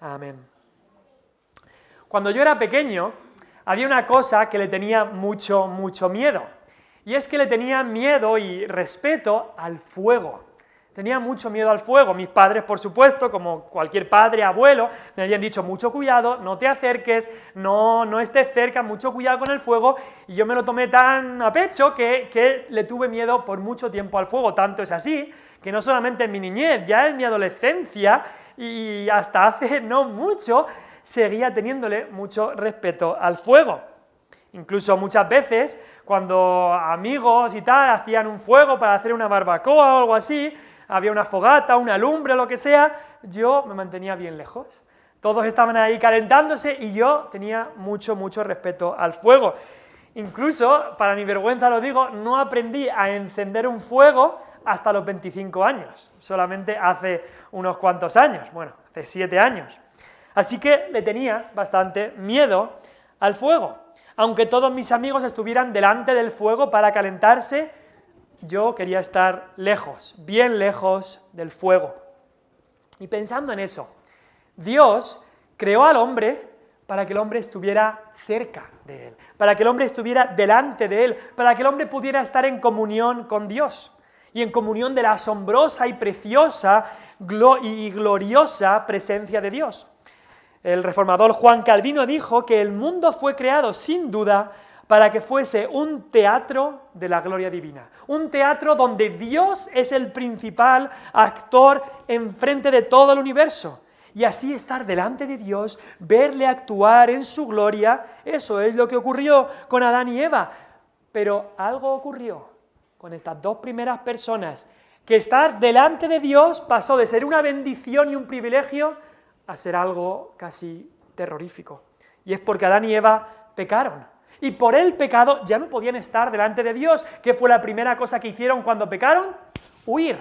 Amén. Cuando yo era pequeño, había una cosa que le tenía mucho miedo, y es que le tenía miedo y respeto al fuego. Tenía mucho miedo al fuego. Mis padres, por supuesto, como cualquier padre, abuelo, me habían dicho mucho cuidado, no te acerques, no estés cerca, mucho cuidado con el fuego, y yo me lo tomé tan a pecho que le tuve miedo por mucho tiempo al fuego. Tanto es así que no solamente en mi niñez, ya en mi adolescencia y hasta hace no mucho, seguía teniéndole mucho respeto al fuego. Incluso muchas veces, cuando amigos y tal hacían un fuego para hacer una barbacoa o algo así, había una fogata, una lumbre o lo que sea, yo me mantenía bien lejos. Todos estaban ahí calentándose y yo tenía mucho respeto al fuego. Incluso, para mi vergüenza lo digo, no aprendí a encender un fuego hasta los 25 años, solamente hace unos cuantos años, bueno, hace 7 años. Así que le tenía bastante miedo al fuego. Aunque todos mis amigos estuvieran delante del fuego para calentarse, yo quería estar lejos, bien lejos del fuego. Y pensando en eso, Dios creó al hombre para que el hombre estuviera cerca de él, para que el hombre estuviera delante de él, para que el hombre pudiera estar en comunión con Dios y en comunión de la asombrosa y preciosa y gloriosa presencia de Dios. El reformador Juan Calvino dijo que el mundo fue creado sin duda para que fuese un teatro de la gloria divina, un teatro donde Dios es el principal actor enfrente de todo el universo, y así estar delante de Dios, verle actuar en su gloria. Eso es lo que ocurrió con Adán y Eva, pero algo ocurrió con estas dos primeras personas, que estar delante de Dios pasó de ser una bendición y un privilegio a ser algo casi terrorífico, y es porque Adán y Eva pecaron. Y por el pecado ya no podían estar delante de Dios. ¿Qué fue la primera cosa que hicieron cuando pecaron? Huir,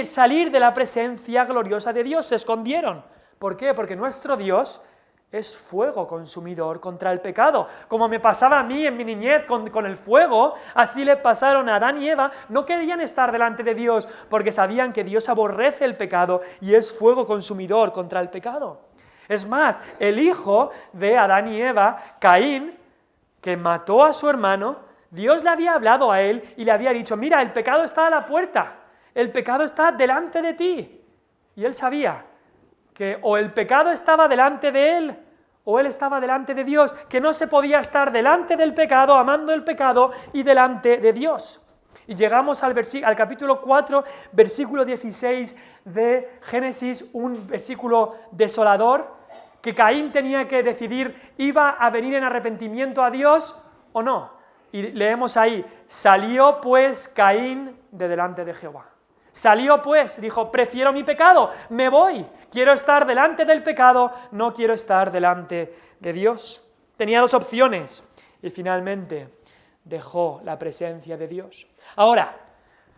salir de la presencia gloriosa de Dios, se escondieron. ¿Por qué? Porque nuestro Dios es fuego consumidor contra el pecado. Como me pasaba a mí en mi niñez con el fuego, así le pasaron a Adán y Eva. No querían estar delante de Dios porque sabían que Dios aborrece el pecado y es fuego consumidor contra el pecado. Es más, el hijo de Adán y Eva, Caín, que mató a su hermano, Dios le había hablado a él y le había dicho: mira, el pecado está a la puerta, el pecado está delante de ti. Y él sabía que o el pecado estaba delante de él, o él estaba delante de Dios, que no se podía estar delante del pecado, amando el pecado, y delante de Dios. Y llegamos al capítulo 4, versículo 16 de Génesis, un versículo desolador, que Caín tenía que decidir, ¿iba a venir en arrepentimiento a Dios o no? Y leemos ahí: salió pues Caín de delante de Jehová. Salió pues, dijo: prefiero mi pecado, me voy, quiero estar delante del pecado, no quiero estar delante de Dios. Tenía dos opciones y finalmente dejó la presencia de Dios. Ahora,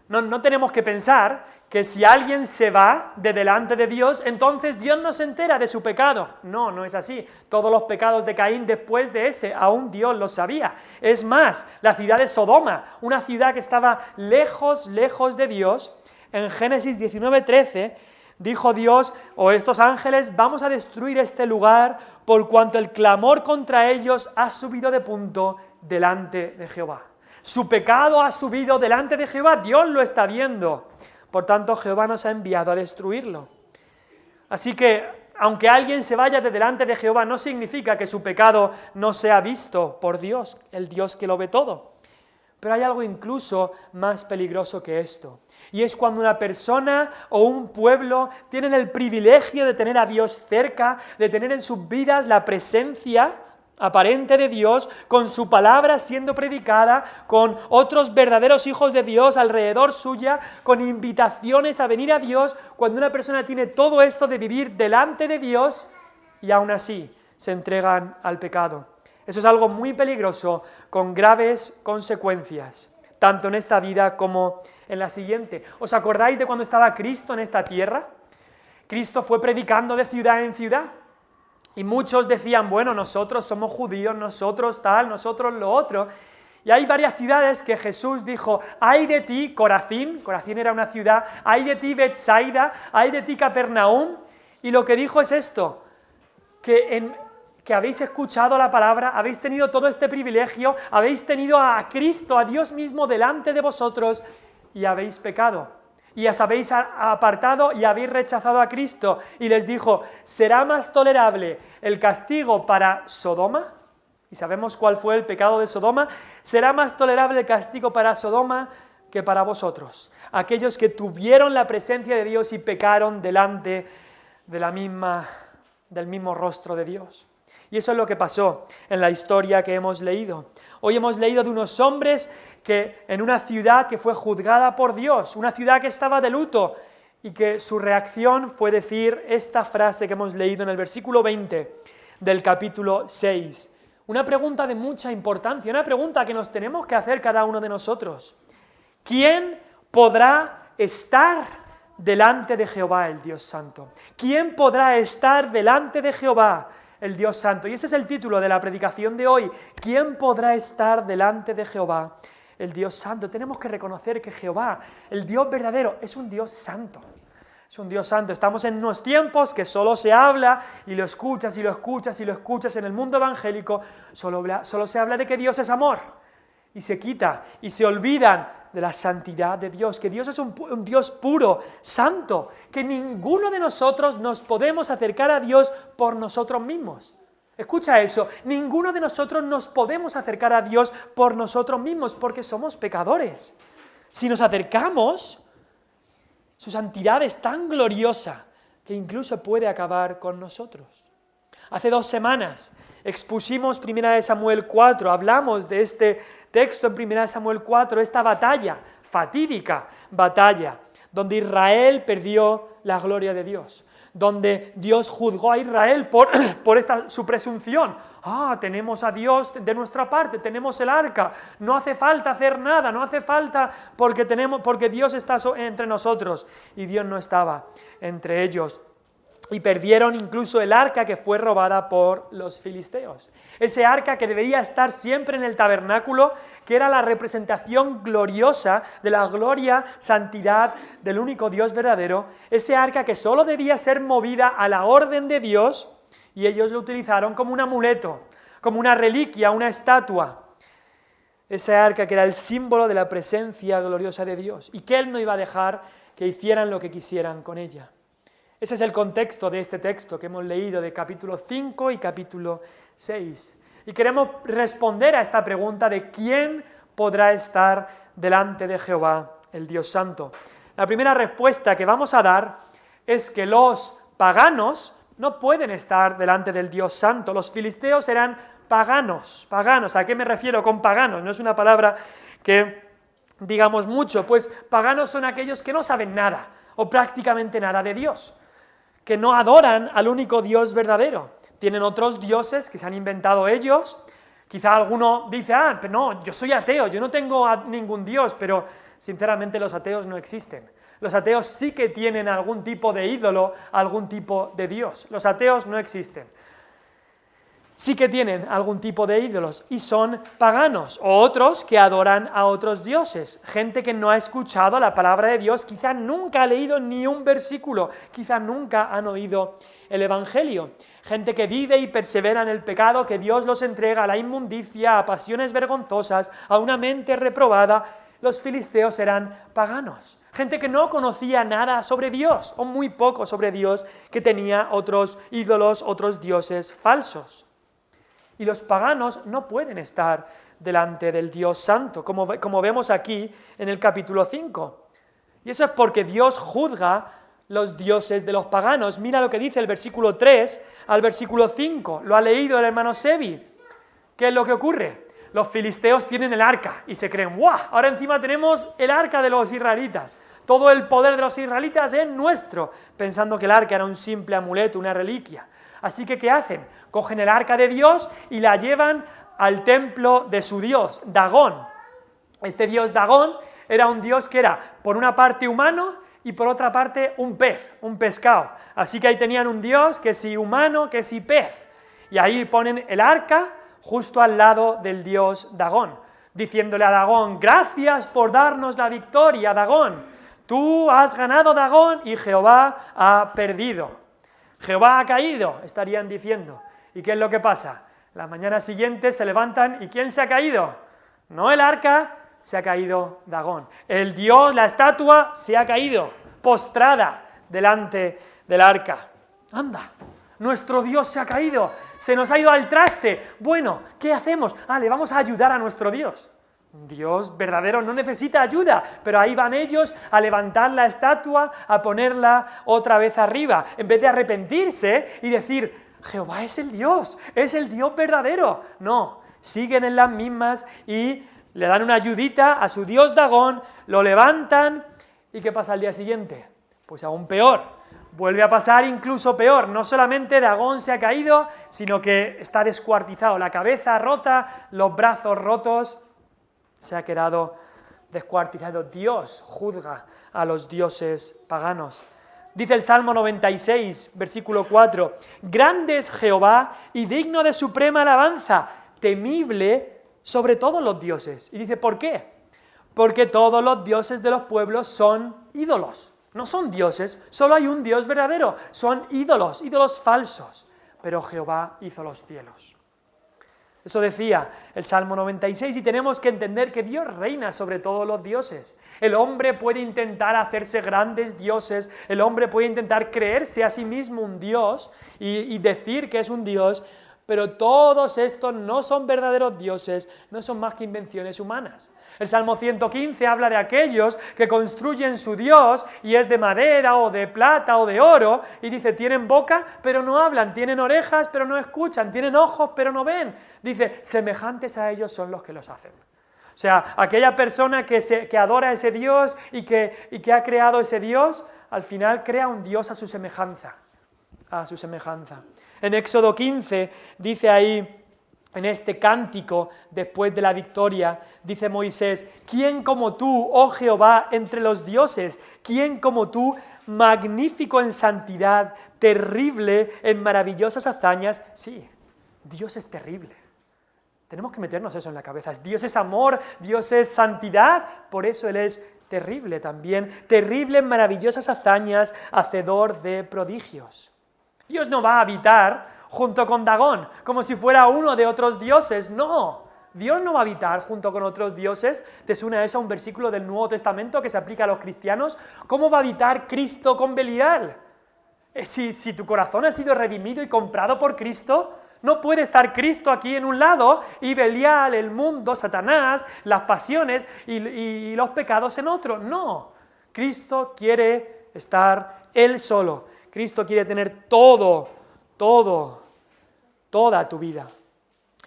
no tenemos que pensar que si alguien se va de delante de Dios, entonces Dios no se entera de su pecado. No es así. Todos los pecados de Caín después de ese, aún Dios los sabía. Es más, la ciudad de Sodoma, una ciudad que estaba lejos de Dios, en Génesis 19:13, dijo Dios, o estos ángeles: vamos a destruir este lugar por cuanto el clamor contra ellos ha subido de punto delante de Jehová. Su pecado ha subido delante de Jehová, Dios lo está viendo. Por tanto, Jehová nos ha enviado a destruirlo. Así que, aunque alguien se vaya de delante de Jehová, no significa que su pecado no sea visto por Dios, el Dios que lo ve todo. Pero hay algo incluso más peligroso que esto, y es cuando una persona o un pueblo tienen el privilegio de tener a Dios cerca, de tener en sus vidas la presencia aparente de Dios, con su palabra siendo predicada, con otros verdaderos hijos de Dios alrededor suya, con invitaciones a venir a Dios. Cuando una persona tiene todo esto de vivir delante de Dios y aún así se entregan al pecado, eso es algo muy peligroso, con graves consecuencias, tanto en esta vida como en la siguiente. ¿Os acordáis de cuando estaba Cristo en esta tierra? Cristo fue predicando de ciudad en ciudad. Y muchos decían: bueno, nosotros somos judíos, nosotros tal, nosotros lo otro. Y hay varias ciudades que Jesús dijo: ay de ti, Corazín era una ciudad, ay de ti, Betsaida, ay de ti, Capernaum. Y lo que dijo es esto: que habéis escuchado la palabra, habéis tenido todo este privilegio, habéis tenido a Cristo, a Dios mismo delante de vosotros y habéis pecado. Y os habéis apartado y habéis rechazado a Cristo. Y les dijo, ¿será más tolerable el castigo para Sodoma? Y sabemos cuál fue el pecado de Sodoma. ¿Será más tolerable el castigo para Sodoma que para vosotros? Aquellos que tuvieron la presencia de Dios y pecaron delante del mismo rostro de Dios. Y eso es lo que pasó en la historia que hemos leído. Hoy hemos leído de unos hombres que en una ciudad que fue juzgada por Dios, una ciudad que estaba de luto, y que su reacción fue decir esta frase que hemos leído en el versículo 20 del capítulo 6. Una pregunta de mucha importancia, una pregunta que nos tenemos que hacer cada uno de nosotros. ¿Quién podrá estar delante de Jehová, el Dios Santo? ¿Quién podrá estar delante de Jehová, el Dios Santo? Y ese es el título de la predicación de hoy. ¿Quién podrá estar delante de Jehová, el Dios Santo? Tenemos que reconocer que Jehová, el Dios verdadero, es un Dios santo. Es un Dios santo. Estamos en unos tiempos que solo se habla y lo escuchas y lo escuchas y lo escuchas en el mundo evangélico. Solo se habla de que Dios es amor. Y se quita y se olvidan de la santidad de Dios, que Dios es un Dios puro, santo, que ninguno de nosotros nos podemos acercar a Dios por nosotros mismos. Escucha eso, ninguno de nosotros nos podemos acercar a Dios por nosotros mismos, porque somos pecadores. Si nos acercamos, su santidad es tan gloriosa que incluso puede acabar con nosotros. Hace 2 semanas expusimos 1 Samuel 4, hablamos de este texto en 1 Samuel 4, esta batalla, fatídica batalla, donde Israel perdió la gloria de Dios, donde Dios juzgó a Israel por su presunción. Tenemos a Dios de nuestra parte, tenemos el arca, no hace falta hacer nada, no hace falta porque Dios está entre nosotros, y Dios no estaba entre ellos. Y perdieron incluso el arca que fue robada por los filisteos. Ese arca que debería estar siempre en el tabernáculo, que era la representación gloriosa de la gloria, santidad del único Dios verdadero. Ese arca que solo debía ser movida a la orden de Dios, y ellos lo utilizaron como un amuleto, como una reliquia, una estatua. Ese arca que era el símbolo de la presencia gloriosa de Dios, y que Él no iba a dejar que hicieran lo que quisieran con ella. Ese es el contexto de este texto que hemos leído de capítulo 5 y capítulo 6. Y queremos responder a esta pregunta de quién podrá estar delante de Jehová, el Dios Santo. La primera respuesta que vamos a dar es que los paganos no pueden estar delante del Dios Santo. Los filisteos eran paganos. ¿A qué me refiero con paganos? No es una palabra que digamos mucho, pues paganos son aquellos que no saben nada o prácticamente nada de Dios, que no adoran al único Dios verdadero. Tienen otros dioses que se han inventado ellos. Quizá alguno dice, pero no, yo soy ateo, yo no tengo ningún Dios, pero sinceramente los ateos no existen. Los ateos sí que tienen algún tipo de ídolo, algún tipo de Dios. Los ateos no existen. Sí que tienen algún tipo de ídolos y son paganos, o otros que adoran a otros dioses, gente que no ha escuchado la palabra de Dios, quizá nunca ha leído ni un versículo, quizá nunca han oído el Evangelio, gente que vive y persevera en el pecado, que Dios los entrega a la inmundicia, a pasiones vergonzosas, a una mente reprobada. Los filisteos eran paganos, gente que no conocía nada sobre Dios, o muy poco sobre Dios, que tenía otros ídolos, otros dioses falsos. Y los paganos no pueden estar delante del Dios Santo, como vemos aquí en el capítulo 5. Y eso es porque Dios juzga los dioses de los paganos. Mira lo que dice el versículo 3 al versículo 5. Lo ha leído el hermano Sebi. ¿Qué es lo que ocurre? Los filisteos tienen el arca y se creen, ¡guau! Ahora encima tenemos el arca de los israelitas. Todo el poder de los israelitas es nuestro, pensando que el arca era un simple amuleto, una reliquia. Así que, ¿qué hacen? Cogen el arca de Dios y la llevan al templo de su dios, Dagón. Este dios Dagón era un dios que era, por una parte, humano y por otra parte, un pez, un pescado. Así que ahí tenían un dios que si humano, que si pez. Y ahí ponen el arca justo al lado del dios Dagón, diciéndole a Dagón, gracias por darnos la victoria, Dagón. Tú has ganado, Dagón, y Jehová ha perdido. Jehová ha caído, estarían diciendo. ¿Y qué es lo que pasa? La mañana siguiente se levantan, ¿y quién se ha caído? No el arca, se ha caído Dagón. El dios, la estatua, se ha caído, postrada delante del arca. Anda, nuestro Dios se ha caído, se nos ha ido al traste. Bueno, ¿qué hacemos? Le vamos a ayudar a nuestro Dios. Un Dios verdadero no necesita ayuda, pero ahí van ellos a levantar la estatua, a ponerla otra vez arriba, en vez de arrepentirse y decir, Jehová es el Dios verdadero. No, siguen en las mismas y le dan una ayudita a su dios Dagón, lo levantan, ¿y qué pasa al día siguiente? Pues aún peor, vuelve a pasar incluso peor, no solamente Dagón se ha caído, sino que está descuartizado, la cabeza rota, los brazos rotos, se ha quedado descuartizado. Dios juzga a los dioses paganos. Dice el Salmo 96, versículo 4, grande es Jehová y digno de suprema alabanza, temible sobre todos los dioses. Y dice, ¿por qué? Porque todos los dioses de los pueblos son ídolos. No son dioses, solo hay un Dios verdadero, son ídolos, ídolos falsos. Pero Jehová hizo los cielos. Eso decía el Salmo 96 y tenemos que entender que Dios reina sobre todos los dioses. El hombre puede intentar hacerse grandes dioses, el hombre puede intentar creerse a sí mismo un dios y decir que es un dios, pero todos estos no son verdaderos dioses, no son más que invenciones humanas. El Salmo 115 habla de aquellos que construyen su Dios y es de madera o de plata o de oro y dice, tienen boca pero no hablan, tienen orejas pero no escuchan, tienen ojos pero no ven. Dice, semejantes a ellos son los que los hacen. O sea, aquella persona que adora a ese Dios y que ha creado ese Dios, al final crea un Dios a su semejanza. En Éxodo 15 dice ahí, en este cántico, después de la victoria, dice Moisés, ¿quién como tú, oh Jehová, entre los dioses? ¿Quién como tú, magnífico en santidad, terrible en maravillosas hazañas? Sí, Dios es terrible. Tenemos que meternos eso en la cabeza. Dios es amor, Dios es santidad, por eso Él es terrible también, terrible en maravillosas hazañas, hacedor de prodigios. Dios no va a habitar junto con Dagón, como si fuera uno de otros dioses, no. Dios no va a habitar junto con otros dioses. ¿Te suena eso a un versículo del Nuevo Testamento que se aplica a los cristianos? ¿Cómo va a habitar Cristo con Belial? Si tu corazón ha sido redimido y comprado por Cristo, no puede estar Cristo aquí en un lado y Belial, el mundo, Satanás, las pasiones y los pecados en otro. No, Cristo quiere estar Él solo. Cristo quiere tener toda tu vida.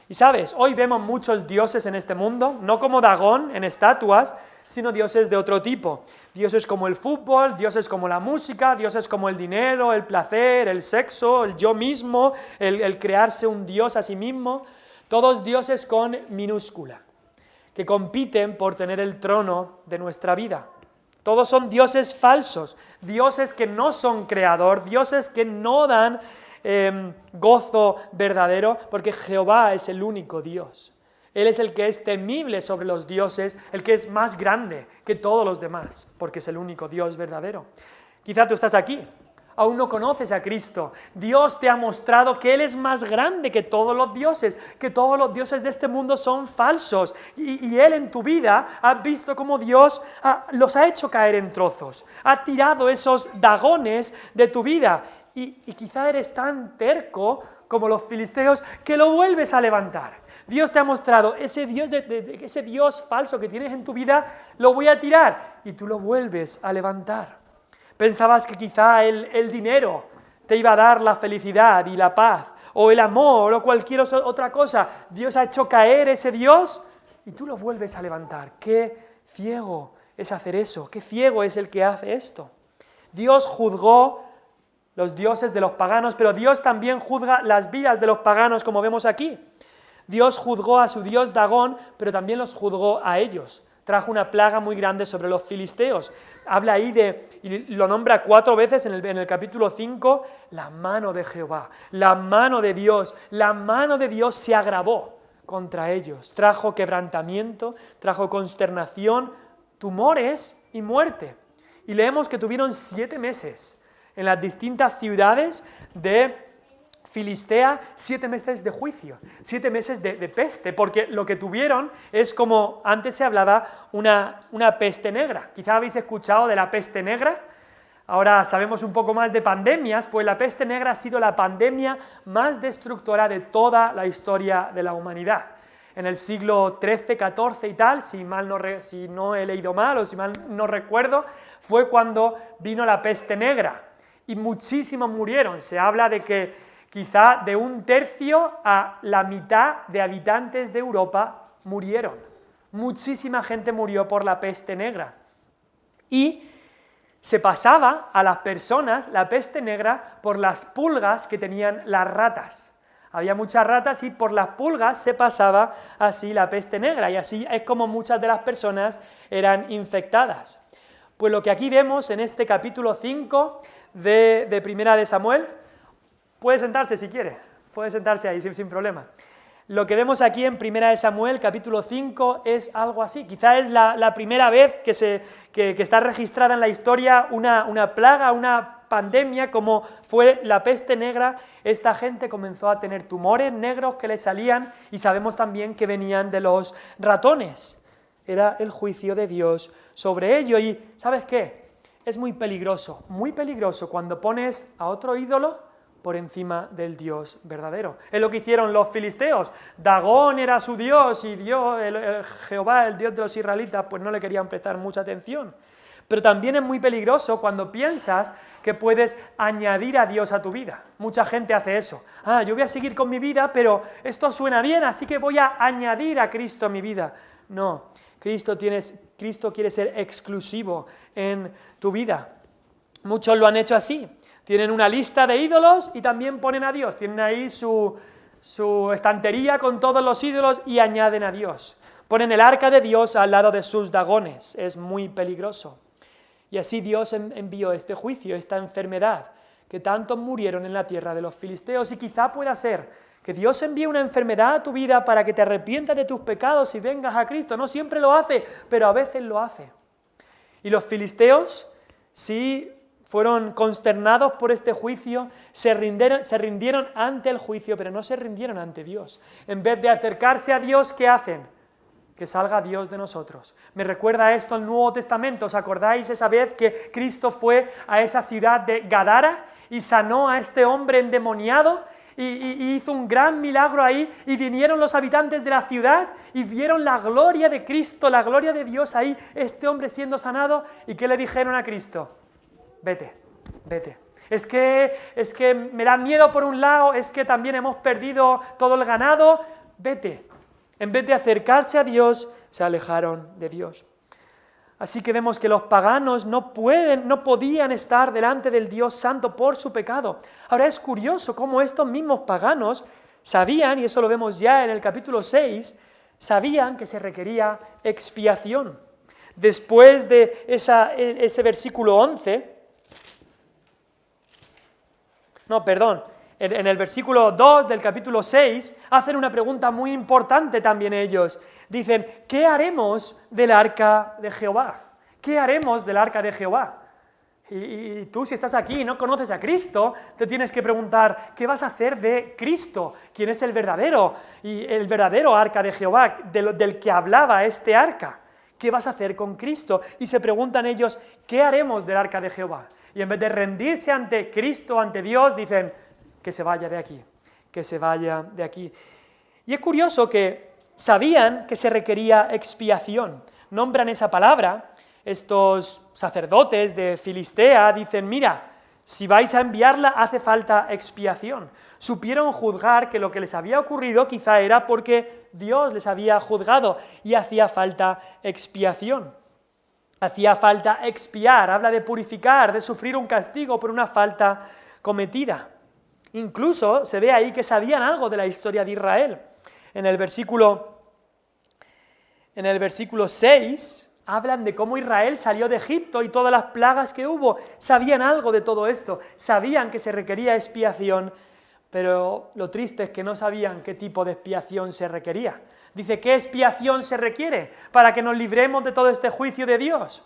Y sabes, hoy vemos muchos dioses en este mundo, no como Dagón en estatuas, sino dioses de otro tipo. Dioses como el fútbol, dioses como la música, dioses como el dinero, el placer, el sexo, el yo mismo, el crearse un dios a sí mismo. Todos dioses con minúscula, que compiten por tener el trono de nuestra vida. Todos son dioses falsos, dioses que no son creador, dioses que no dan gozo verdadero, porque Jehová es el único Dios. Él es el que es temible sobre los dioses, el que es más grande que todos los demás, porque es el único Dios verdadero. Quizá tú estás aquí, aún no conoces a Cristo. Dios te ha mostrado que Él es más grande que todos los dioses, que todos los dioses de este mundo son falsos. Y Él en tu vida has visto cómo Dios los ha hecho caer en trozos, ha tirado esos dagones de tu vida. Y quizá eres tan terco como los filisteos que lo vuelves a levantar. Dios te ha mostrado ese Dios, ese Dios falso que tienes en tu vida, lo voy a tirar y tú lo vuelves a levantar. Pensabas que quizá el dinero te iba a dar la felicidad y la paz, o el amor, o cualquier otra cosa. Dios ha hecho caer ese Dios y tú lo vuelves a levantar. ¡Qué ciego es hacer eso! ¡Qué ciego es el que hace esto! Dios juzgó los dioses de los paganos, pero Dios también juzga las vidas de los paganos, como vemos aquí. Dios juzgó a su dios Dagón, pero también los juzgó a ellos. Trajo una plaga muy grande sobre los filisteos. Habla ahí y lo nombra 4 veces en el capítulo 5, la mano de Jehová, la mano de Dios se agravó contra ellos. Trajo quebrantamiento, trajo consternación, tumores y muerte. Y leemos que tuvieron 7 meses en las distintas ciudades de Filistea 7 meses de juicio, 7 meses de peste, porque lo que tuvieron es como antes se hablaba una peste negra. Quizá habéis escuchado de la peste negra. Ahora sabemos un poco más de pandemias, pues la peste negra ha sido la pandemia más destructora de toda la historia de la humanidad. En el siglo XIII, XIV y tal, si no he leído mal o si mal no recuerdo, fue cuando vino la peste negra y muchísimos murieron. Se habla de que quizá de 1/3 a la mitad de habitantes de Europa murieron. Muchísima gente murió por la peste negra. Y se pasaba a las personas la peste negra por las pulgas que tenían las ratas. Había muchas ratas y por las pulgas se pasaba así la peste negra, y así es como muchas de las personas eran infectadas. Pues lo que aquí vemos en este capítulo 5 de Primera de Samuel, puede sentarse si quiere, puede sentarse ahí sin problema. Lo que vemos aquí en Primera de Samuel, capítulo 5, es algo así. Quizá es la primera vez que está registrada en la historia una plaga, una pandemia como fue la peste negra. Esta gente comenzó a tener tumores negros que le salían y sabemos también que venían de los ratones. Era el juicio de Dios sobre ello. Y ¿sabes qué? Es muy peligroso cuando pones a otro ídolo por encima del Dios verdadero. Es lo que hicieron los filisteos. Dagón era su Dios y Jehová, el Dios de los israelitas, pues no le querían prestar mucha atención. Pero también es muy peligroso cuando piensas que puedes añadir a Dios a tu vida. Mucha gente hace eso. Yo voy a seguir con mi vida, pero esto suena bien, así que voy a añadir a Cristo a mi vida. No, Cristo quiere ser exclusivo en tu vida. Muchos lo han hecho así. Tienen una lista de ídolos y también ponen a Dios. Tienen ahí su estantería con todos los ídolos y añaden a Dios. Ponen el arca de Dios al lado de sus dagones. Es muy peligroso. Y así Dios envió este juicio, esta enfermedad, que tantos murieron en la tierra de los filisteos. Y quizá pueda ser que Dios envíe una enfermedad a tu vida para que te arrepientas de tus pecados y vengas a Cristo. No siempre lo hace, pero a veces lo hace. Y los filisteos sí fueron consternados por este juicio, se rindieron ante el juicio, pero no se rindieron ante Dios. En vez de acercarse a Dios, ¿qué hacen? Que salga Dios de nosotros. Me recuerda esto el Nuevo Testamento. ¿Os acordáis esa vez que Cristo fue a esa ciudad de Gadara y sanó a este hombre endemoniado? Y hizo un gran milagro ahí, y vinieron los habitantes de la ciudad y vieron la gloria de Cristo, la gloria de Dios ahí, este hombre siendo sanado. ¿Y qué le dijeron a Cristo? Vete. Es que me da miedo por un lado, es que también hemos perdido todo el ganado, vete. En vez de acercarse a Dios, se alejaron de Dios. Así que vemos que los paganos no podían estar delante del Dios Santo por su pecado. Ahora es curioso cómo estos mismos paganos sabían, y eso lo vemos ya en el capítulo 6, sabían que se requería expiación. Después de ese versículo 11, en el versículo 2 del capítulo 6, hacen una pregunta muy importante también ellos. Dicen, ¿qué haremos del arca de Jehová? ¿Qué haremos del arca de Jehová? Y tú, si estás aquí y no conoces a Cristo, te tienes que preguntar, ¿qué vas a hacer de Cristo? ¿Quién es el verdadero? Y el verdadero arca de Jehová, del que hablaba este arca. ¿Qué vas a hacer con Cristo? Y se preguntan ellos, ¿qué haremos del arca de Jehová? Y en vez de rendirse ante Cristo, ante Dios, dicen, que se vaya de aquí, que se vaya de aquí. Y es curioso que sabían que se requería expiación. Nombran esa palabra, estos sacerdotes de Filistea dicen, mira, si vais a enviarla hace falta expiación. Supieron juzgar que lo que les había ocurrido quizá era porque Dios les había juzgado y hacía falta expiación. Hacía falta expiar, habla de purificar, de sufrir un castigo por una falta cometida. Incluso se ve ahí que sabían algo de la historia de Israel. En el versículo 6 hablan de cómo Israel salió de Egipto y todas las plagas que hubo. Sabían algo de todo esto, sabían que se requería expiación, pero lo triste es que no sabían qué tipo de expiación se requería. Dice, ¿qué expiación se requiere para que nos libremos de todo este juicio de Dios?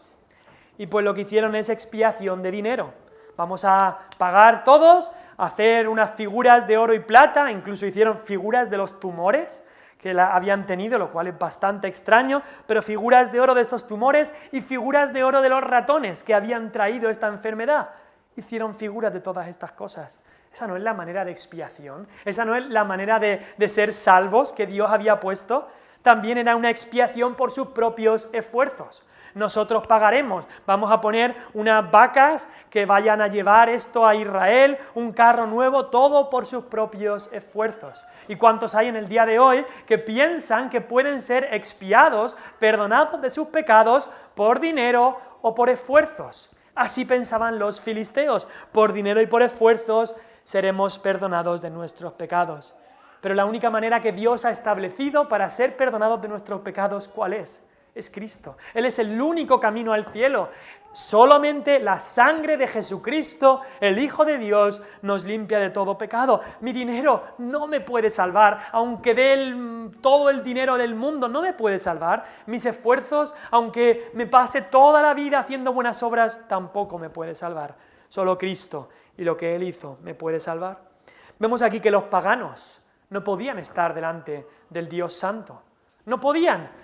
Y pues lo que hicieron es expiación de dinero. Vamos a pagar todos, hacer unas figuras de oro y plata, incluso hicieron figuras de los tumores que habían tenido, lo cual es bastante extraño, pero figuras de oro de estos tumores y figuras de oro de los ratones que habían traído esta enfermedad. Hicieron figuras de todas estas cosas. Esa no es la manera de expiación, esa no es la manera de ser salvos que Dios había puesto. También era una expiación por sus propios esfuerzos. Nosotros pagaremos, vamos a poner unas vacas que vayan a llevar esto a Israel, un carro nuevo, todo por sus propios esfuerzos. ¿Y cuántos hay en el día de hoy que piensan que pueden ser expiados, perdonados de sus pecados por dinero o por esfuerzos? Así pensaban los filisteos, por dinero y por esfuerzos seremos perdonados de nuestros pecados. Pero la única manera que Dios ha establecido para ser perdonados de nuestros pecados, ¿cuál es? Es Cristo. Él es el único camino al cielo. Solamente la sangre de Jesucristo, el Hijo de Dios, nos limpia de todo pecado. Mi dinero no me puede salvar, aunque dé todo el dinero del mundo, no me puede salvar. Mis esfuerzos, aunque me pase toda la vida haciendo buenas obras, tampoco me puede salvar. Solo Cristo y lo que Él hizo me puede salvar. Vemos aquí que los paganos no podían estar delante del Dios Santo. No podían.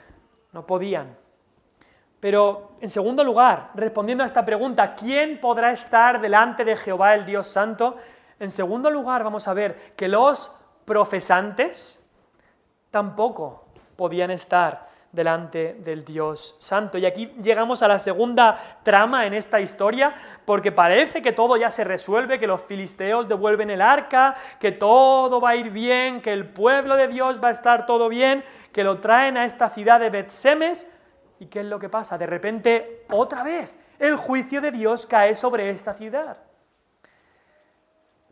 Pero, en segundo lugar, respondiendo a esta pregunta, ¿quién podrá estar delante de Jehová el Dios Santo? En segundo lugar, vamos a ver que los profesantes tampoco podían estar delante del Dios Santo. Y aquí llegamos a la segunda trama en esta historia, porque parece que todo ya se resuelve, que los filisteos devuelven el arca, que todo va a ir bien, que el pueblo de Dios va a estar todo bien, que lo traen a esta ciudad de Bet-Semes. ¿Y qué es lo que pasa? De repente, otra vez, el juicio de Dios cae sobre esta ciudad.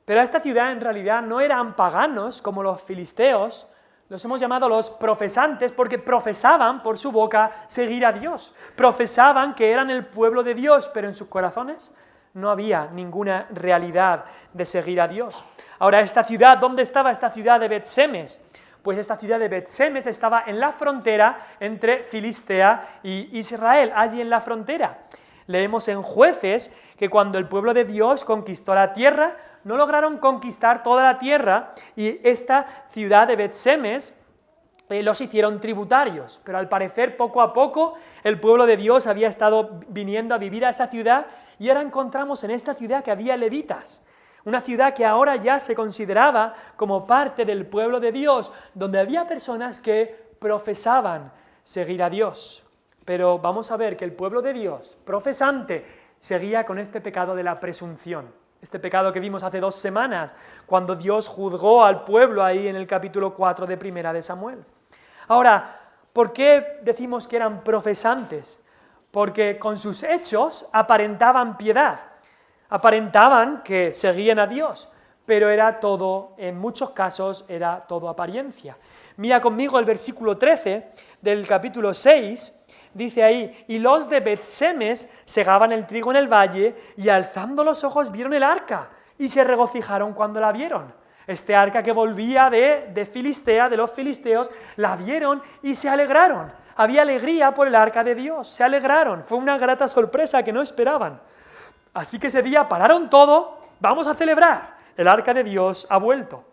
Pero a esta ciudad en realidad no eran paganos como los filisteos. Los hemos llamado los profesantes porque profesaban por su boca seguir a Dios. Profesaban que eran el pueblo de Dios, pero en sus corazones no había ninguna realidad de seguir a Dios. Ahora, esta ciudad, ¿dónde estaba esta ciudad de Bet-Semes? Pues esta ciudad de Bet-Semes estaba en la frontera entre Filistea y Israel, allí en la frontera. Leemos en Jueces que cuando el pueblo de Dios conquistó la tierra, no lograron conquistar toda la tierra y esta ciudad de Bet-Semes los hicieron tributarios. Pero al parecer, poco a poco, el pueblo de Dios había estado viniendo a vivir a esa ciudad y ahora encontramos en esta ciudad que había levitas. Una ciudad que ahora ya se consideraba como parte del pueblo de Dios, donde había personas que profesaban seguir a Dios. Pero vamos a ver que el pueblo de Dios, profesante, seguía con este pecado de la presunción. Este pecado que vimos hace 2 semanas, cuando Dios juzgó al pueblo ahí en el capítulo 4 de Primera de Samuel. Ahora, ¿por qué decimos que eran profesantes? Porque con sus hechos aparentaban piedad. Aparentaban que seguían a Dios, pero era todo, en muchos casos, era todo apariencia. Mira conmigo el versículo 13 del capítulo 6, dice ahí, y los de Bet-Semes segaban el trigo en el valle, y alzando los ojos vieron el arca, y se regocijaron cuando la vieron. Este arca que volvía de Filistea, de los filisteos, la vieron y se alegraron. Había alegría por el arca de Dios, se alegraron. Fue una grata sorpresa que no esperaban. Así que ese día pararon todo, vamos a celebrar, el arca de Dios ha vuelto.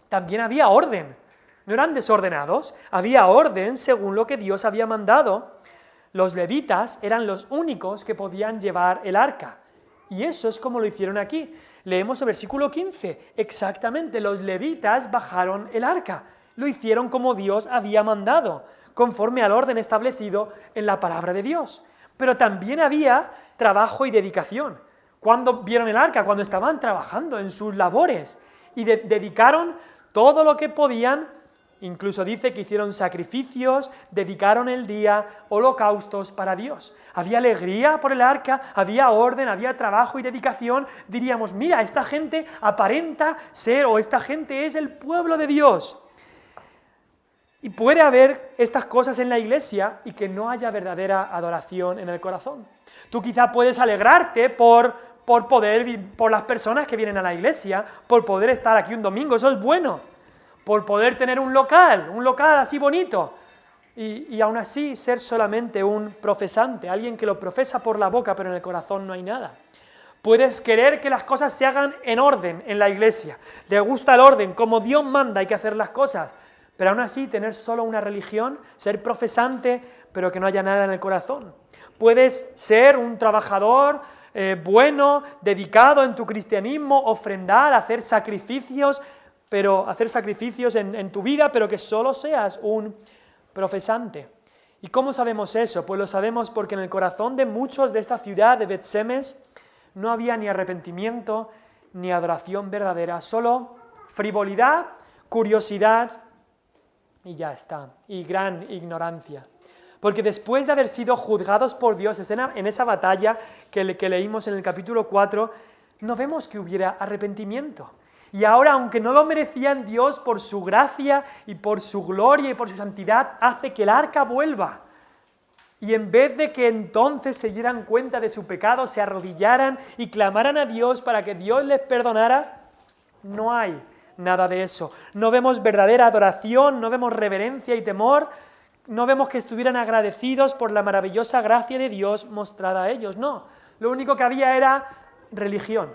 También había orden, no eran desordenados, había orden según lo que Dios había mandado. Los levitas eran los únicos que podían llevar el arca, y eso es como lo hicieron aquí. Leemos el versículo 15, exactamente, los levitas bajaron el arca, lo hicieron como Dios había mandado, conforme al orden establecido en la palabra de Dios. Pero también había trabajo y dedicación. Cuando vieron el arca, cuando estaban trabajando en sus labores y dedicaron todo lo que podían, incluso dice que hicieron sacrificios, dedicaron el día, holocaustos para Dios. Había alegría por el arca, había orden, había trabajo y dedicación. Diríamos, mira, esta gente aparenta ser, o esta gente es el pueblo de Dios. Y puede haber estas cosas en la iglesia y que no haya verdadera adoración en el corazón. Tú quizá puedes alegrarte por las personas que vienen a la iglesia, por poder estar aquí un domingo, eso es bueno, por poder tener un local así bonito, y aún así ser solamente un profesante, alguien que lo profesa por la boca, pero en el corazón no hay nada. Puedes querer que las cosas se hagan en orden en la iglesia. Le gusta el orden, como Dios manda hay que hacer las cosas. Pero aún así tener solo una religión, ser profesante, pero que no haya nada en el corazón. Puedes ser un trabajador bueno, dedicado en tu cristianismo, ofrendar, hacer sacrificios en tu vida, pero que solo seas un profesante. ¿Y cómo sabemos eso? Pues lo sabemos porque en el corazón de muchos de esta ciudad de Bet-Semes no había ni arrepentimiento ni adoración verdadera, solo frivolidad, curiosidad y ya está, y gran ignorancia. Porque después de haber sido juzgados por Dios en esa batalla que leímos en el capítulo 4, no vemos que hubiera arrepentimiento. Y ahora, aunque no lo merecían, Dios, por su gracia y por su gloria y por su santidad, hace que el arca vuelva. Y en vez de que entonces se dieran cuenta de su pecado, se arrodillaran y clamaran a Dios para que Dios les perdonara, no hay nada de eso. No vemos verdadera adoración, no vemos reverencia y temor, no vemos que estuvieran agradecidos por la maravillosa gracia de Dios mostrada a ellos, no. Lo único que había era religión,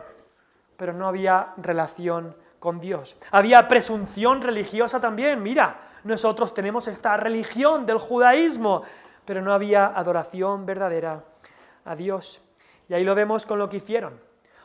pero no había relación con Dios. Había presunción religiosa también, mira, nosotros tenemos esta religión del judaísmo, pero no había adoración verdadera a Dios. Y ahí lo vemos con lo que hicieron.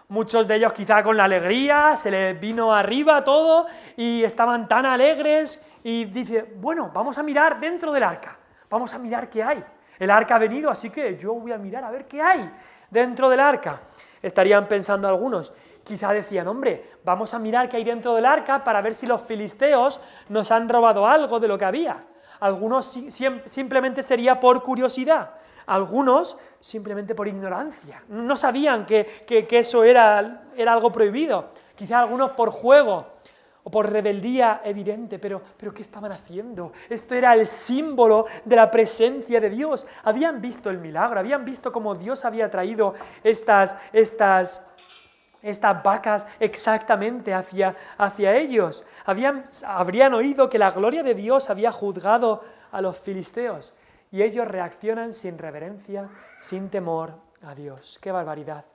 Muchos de ellos quizá con la alegría, se les vino arriba todo y estaban tan alegres y dice, bueno, vamos a mirar dentro del arca, vamos a mirar qué hay. El arca ha venido, así que yo voy a mirar a ver qué hay dentro del arca. Estarían pensando algunos, quizá decían, hombre, vamos a mirar qué hay dentro del arca para ver si los filisteos nos han robado algo de lo que había. Algunos simplemente sería por curiosidad, algunos simplemente por ignorancia. No sabían que eso era algo prohibido. Quizá algunos por juego o por rebeldía evidente, pero ¿qué estaban haciendo? Esto era el símbolo de la presencia de Dios. Habían visto el milagro, habían visto cómo Dios había traído estas vacas exactamente hacia ellos. Habrían oído que la gloria de Dios había juzgado a los filisteos y ellos reaccionan sin reverencia, sin temor a Dios. ¡Qué barbaridad!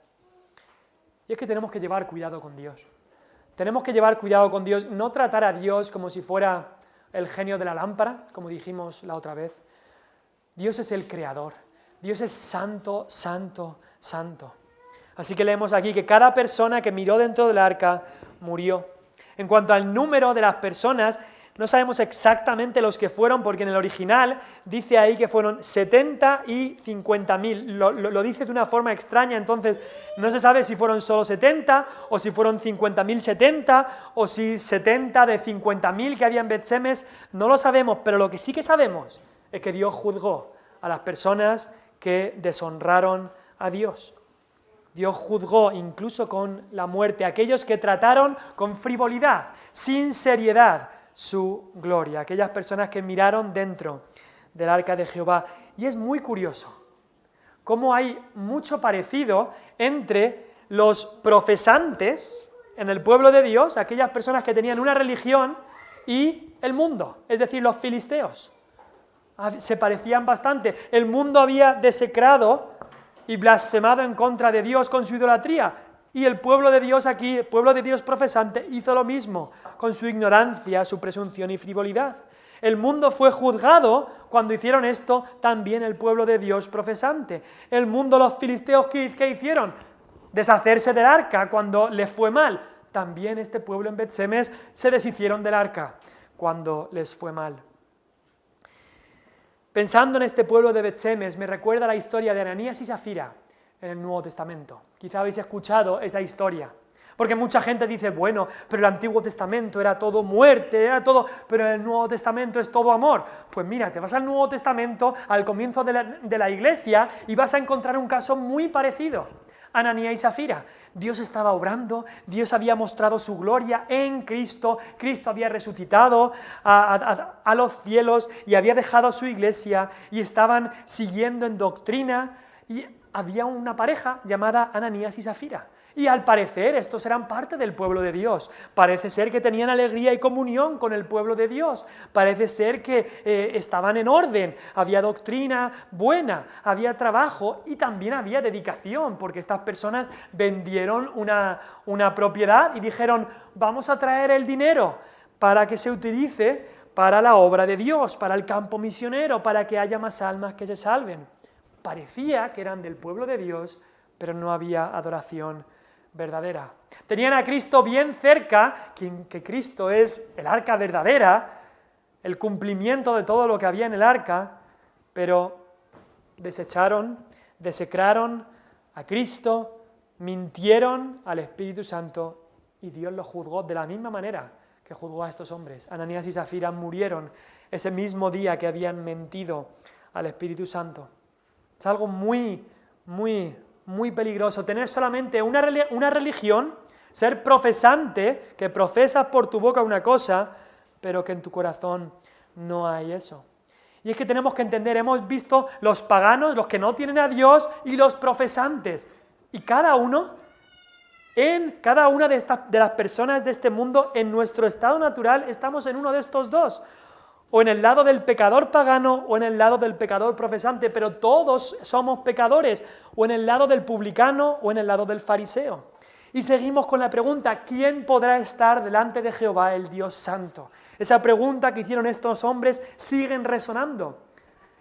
Y es que tenemos que llevar cuidado con Dios. Tenemos que llevar cuidado con Dios, no tratar a Dios como si fuera el genio de la lámpara, como dijimos la otra vez. Dios es el creador. Dios es santo, santo, santo. Así que leemos aquí que cada persona que miró dentro del arca murió. En cuanto al número de las personas, no sabemos exactamente los que fueron, porque en el original dice ahí que fueron 70 y 50.000. Lo dice de una forma extraña, entonces no se sabe si fueron solo 70, o si fueron 50.000 70, o si 70 de 50.000 que había en Bet-Semes. No lo sabemos, pero lo que sí que sabemos es que Dios juzgó a las personas que deshonraron a Dios. Dios juzgó incluso con la muerte a aquellos que trataron con frivolidad, sin seriedad, su gloria, aquellas personas que miraron dentro del arca de Jehová. Y es muy curioso cómo hay mucho parecido entre los profesantes en el pueblo de Dios, aquellas personas que tenían una religión, y el mundo, es decir, los filisteos. Se parecían bastante. El mundo había desecrado y blasfemado en contra de Dios con su idolatría, y el pueblo de Dios aquí, el pueblo de Dios profesante, hizo lo mismo con su ignorancia, su presunción y frivolidad. El mundo fue juzgado cuando hicieron esto, también el pueblo de Dios profesante. El mundo, los filisteos, ¿qué hicieron? Deshacerse del arca cuando les fue mal. También este pueblo en Bet-Semes se deshicieron del arca cuando les fue mal. Pensando en este pueblo de Bet-Semes, me recuerda la historia de Ananías y Safira en el Nuevo Testamento. Quizá habéis escuchado esa historia, porque mucha gente dice, bueno, pero el Antiguo Testamento era todo muerte, era todo, pero el Nuevo Testamento es todo amor. Pues mira, te vas al Nuevo Testamento, al comienzo de la Iglesia, y vas a encontrar un caso muy parecido. Ananías y Safira. Dios estaba obrando, Dios había mostrado su gloria en Cristo, Cristo había resucitado a los cielos y había dejado su iglesia, y estaban siguiendo en doctrina, y había una pareja llamada Ananías y Safira. Y al parecer estos eran parte del pueblo de Dios. Parece ser que tenían alegría y comunión con el pueblo de Dios. Parece ser que estaban en orden. Había doctrina buena, había trabajo y también había dedicación, porque estas personas vendieron una propiedad y dijeron, vamos a traer el dinero para que se utilice para la obra de Dios, para el campo misionero, para que haya más almas que se salven. Parecía que eran del pueblo de Dios, pero no había adoración verdadera. Tenían a Cristo bien cerca, que Cristo es el arca verdadera, el cumplimiento de todo lo que había en el arca, pero desecharon, desecraron a Cristo, mintieron al Espíritu Santo y Dios los juzgó de la misma manera que juzgó a estos hombres. Ananías y Zafira murieron ese mismo día que habían mentido al Espíritu Santo. Es algo muy, muy, muy peligroso, tener solamente una religión, ser profesante, que profesas por tu boca una cosa, pero que en tu corazón no hay eso. Y es que tenemos que entender, hemos visto los paganos, los que no tienen a Dios, y los profesantes. Y cada una de las personas de este mundo, en nuestro estado natural, estamos en uno de estos dos. O en el lado del pecador pagano o en el lado del pecador profesante, pero todos somos pecadores, o en el lado del publicano o en el lado del fariseo. Y seguimos con la pregunta, ¿quién podrá estar delante de Jehová, el Dios Santo? Esa pregunta que hicieron estos hombres sigue resonando.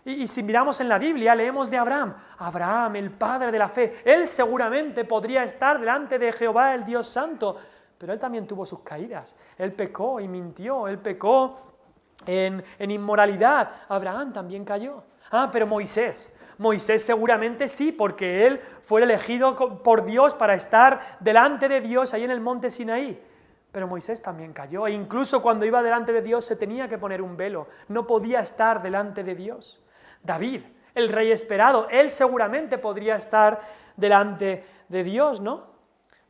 Y si miramos en la Biblia, leemos de Abraham, el padre de la fe. Él seguramente podría estar delante de Jehová, el Dios Santo, pero él también tuvo sus caídas. Él pecó y mintió, él pecó en inmoralidad. Abraham también cayó. Pero Moisés seguramente sí, porque él fue elegido por Dios para estar delante de Dios ahí en el monte Sinaí. Pero Moisés también cayó, e incluso cuando iba delante de Dios se tenía que poner un velo, no podía estar delante de Dios. David, el rey esperado, él seguramente podría estar delante de Dios, ¿no?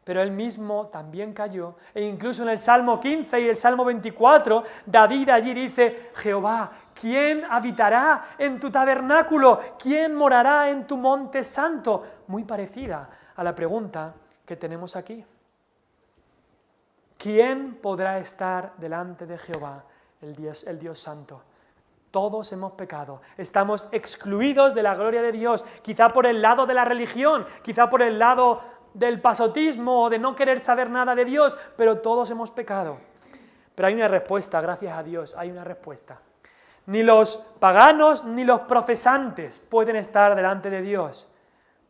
Pero él mismo también cayó, e incluso en el Salmo 15 y el Salmo 24, David allí dice, Jehová, ¿quién habitará en tu tabernáculo? ¿Quién morará en tu monte santo? Muy parecida a la pregunta que tenemos aquí. ¿Quién podrá estar delante de Jehová, el Dios Santo? Todos hemos pecado, estamos excluidos de la gloria de Dios, quizá por el lado de la religión, quizá por el lado del pasotismo o de no querer saber nada de Dios, pero todos hemos pecado. Pero hay una respuesta, gracias a Dios, hay una respuesta. Ni los paganos ni los profesantes pueden estar delante de Dios,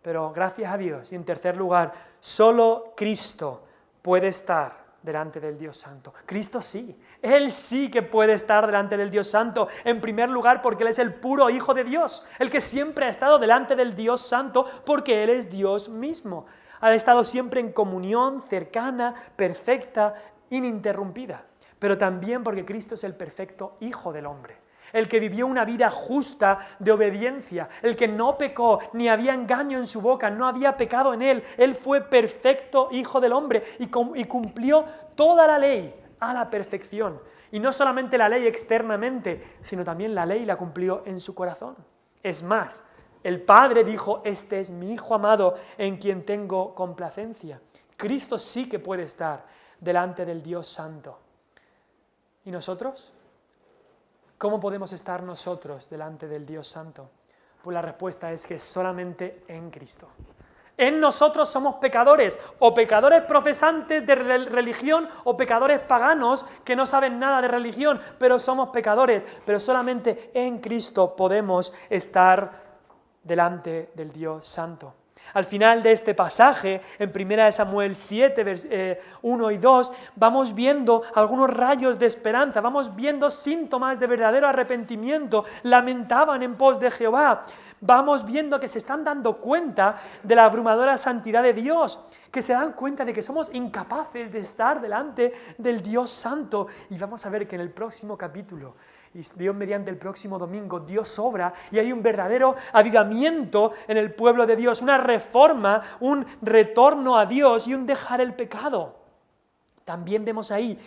pero gracias a Dios, y en tercer lugar, solo Cristo puede estar delante del Dios Santo. Cristo sí, Él sí que puede estar delante del Dios Santo, en primer lugar porque Él es el puro Hijo de Dios, el que siempre ha estado delante del Dios Santo porque Él es Dios mismo. Ha estado siempre en comunión cercana, perfecta, ininterrumpida, pero también porque Cristo es el perfecto Hijo del hombre, el que vivió una vida justa de obediencia, el que no pecó, ni había engaño en su boca, no había pecado en él. Él fue perfecto Hijo del hombre y cumplió toda la ley a la perfección. Y no solamente la ley externamente, sino también la ley la cumplió en su corazón. Es más, el Padre dijo, este es mi Hijo amado en quien tengo complacencia. Cristo sí que puede estar delante del Dios Santo. ¿Y nosotros? ¿Cómo podemos estar nosotros delante del Dios Santo? Pues la respuesta es que solamente en Cristo. En nosotros somos pecadores, o pecadores profesantes de religión, o pecadores paganos que no saben nada de religión, pero somos pecadores. Pero solamente en Cristo podemos estar delante del Dios Santo. Al final de este pasaje, en 1 Samuel 7, 1 y 2, vamos viendo algunos rayos de esperanza, vamos viendo síntomas de verdadero arrepentimiento, lamentaban en pos de Jehová, vamos viendo que se están dando cuenta de la abrumadora santidad de Dios, que se dan cuenta de que somos incapaces de estar delante del Dios Santo, y vamos a ver que en el próximo capítulo, y Dios mediante el próximo domingo, Dios obra y hay un verdadero avivamiento en el pueblo de Dios, una reforma, un retorno a Dios y un dejar el pecado. También vemos ahí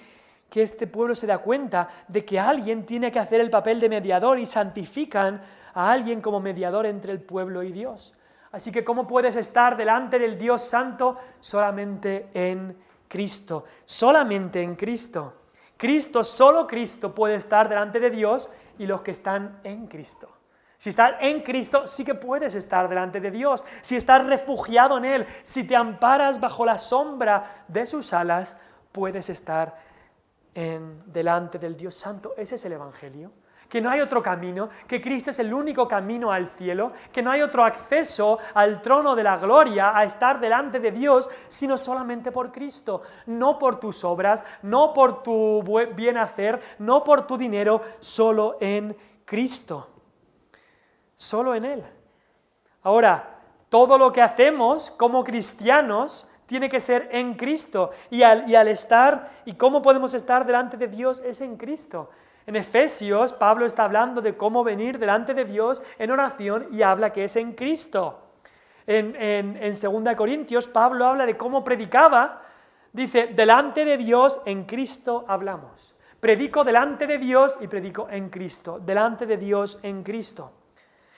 que este pueblo se da cuenta de que alguien tiene que hacer el papel de mediador y santifican a alguien como mediador entre el pueblo y Dios. Así que ¿cómo puedes estar delante del Dios Santo? Solamente en Cristo, solamente en Cristo. Cristo, solo Cristo puede estar delante de Dios y los que están en Cristo. Si estás en Cristo, sí que puedes estar delante de Dios. Si estás refugiado en Él, si te amparas bajo la sombra de sus alas, puedes estar delante del Dios Santo. Ese es el Evangelio. Que no hay otro camino, que Cristo es el único camino al cielo, que no hay otro acceso al trono de la gloria, a estar delante de Dios, sino solamente por Cristo, no por tus obras, no por tu bien hacer, no por tu dinero, solo en Cristo, solo en Él. Ahora, todo lo que hacemos como cristianos tiene que ser en Cristo, y al estar, y cómo podemos estar delante de Dios es en Cristo. En Efesios, Pablo está hablando de cómo venir delante de Dios en oración y habla que es en Cristo. En 2 Corintios, Pablo habla de cómo predicaba, dice, delante de Dios en Cristo hablamos. Predico delante de Dios y predico en Cristo, delante de Dios en Cristo.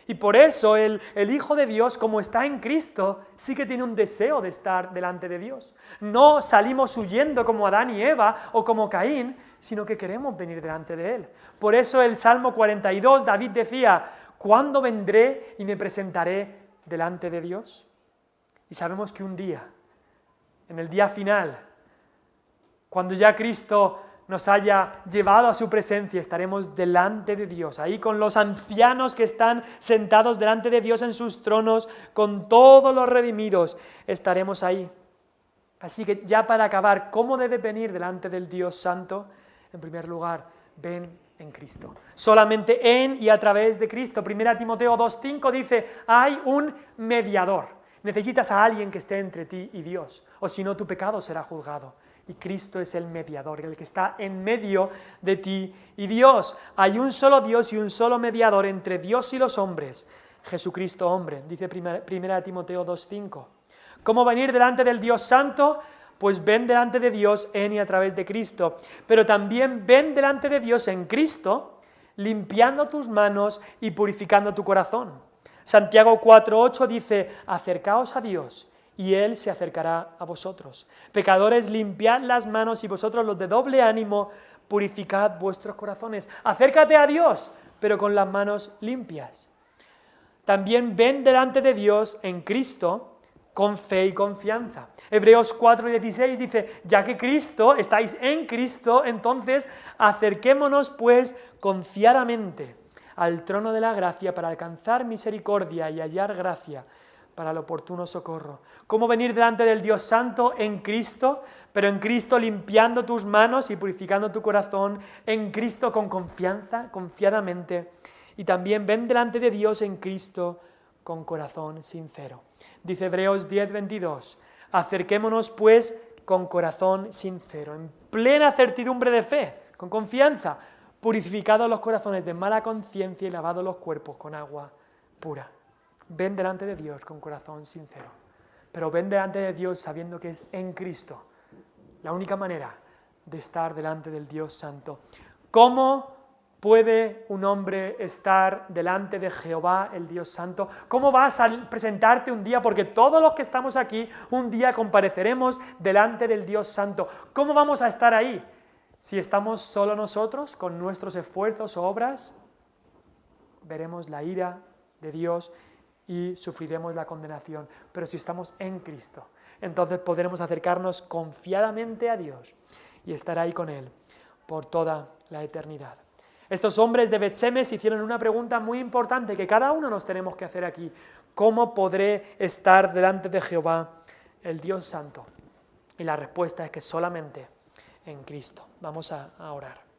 Y por eso el Hijo de Dios, como está en Cristo, sí que tiene un deseo de estar delante de Dios. No salimos huyendo como Adán y Eva o como Caín, sino que queremos venir delante de Él. Por eso el Salmo 42, David decía, ¿cuándo vendré y me presentaré delante de Dios? Y sabemos que un día, en el día final, cuando ya Cristo nos haya llevado a su presencia, estaremos delante de Dios, ahí con los ancianos que están sentados delante de Dios en sus tronos, con todos los redimidos, estaremos ahí. Así que ya para acabar, ¿cómo debe venir delante del Dios Santo? En primer lugar, ven en Cristo. Solamente en y a través de Cristo. 1 Timoteo 2:5 dice, hay un mediador. Necesitas a alguien que esté entre ti y Dios, o si no tu pecado será juzgado. Y Cristo es el mediador, el que está en medio de ti y Dios. Hay un solo Dios y un solo mediador entre Dios y los hombres, Jesucristo hombre, dice 1 Timoteo 2:5. ¿Cómo venir delante del Dios Santo? Pues ven delante de Dios en y a través de Cristo, pero también ven delante de Dios en Cristo, limpiando tus manos y purificando tu corazón. Santiago 4:8 dice, acercaos a Dios, y Él se acercará a vosotros. Pecadores, limpiad las manos y vosotros los de doble ánimo, purificad vuestros corazones. Acércate a Dios, pero con las manos limpias. También ven delante de Dios en Cristo con fe y confianza. Hebreos 4:16 dice, ya que Cristo, estáis en Cristo, entonces acerquémonos pues confiadamente al trono de la gracia para alcanzar misericordia y hallar gracia para el oportuno socorro. ¿Cómo venir delante del Dios Santo? En Cristo, pero en Cristo limpiando tus manos y purificando tu corazón, en Cristo con confianza, confiadamente, y también ven delante de Dios en Cristo con corazón sincero. Dice Hebreos 10:22, acerquémonos pues con corazón sincero, en plena certidumbre de fe, con confianza, purificados los corazones de mala conciencia y lavados los cuerpos con agua pura. Ven delante de Dios con corazón sincero, pero ven delante de Dios sabiendo que es en Cristo la única manera de estar delante del Dios Santo. ¿Cómo puede un hombre estar delante de Jehová, el Dios Santo? ¿Cómo vas a presentarte un día? Porque todos los que estamos aquí, un día compareceremos delante del Dios Santo. ¿Cómo vamos a estar ahí? Si estamos solo nosotros, con nuestros esfuerzos o obras, veremos la ira de Dios y sufriremos la condenación. Pero si estamos en Cristo, entonces podremos acercarnos confiadamente a Dios y estar ahí con Él por toda la eternidad. Estos hombres de Bet-Semes hicieron una pregunta muy importante que cada uno nos tenemos que hacer aquí. ¿Cómo podré estar delante de Jehová, el Dios Santo? Y la respuesta es que solamente en Cristo. Vamos a orar.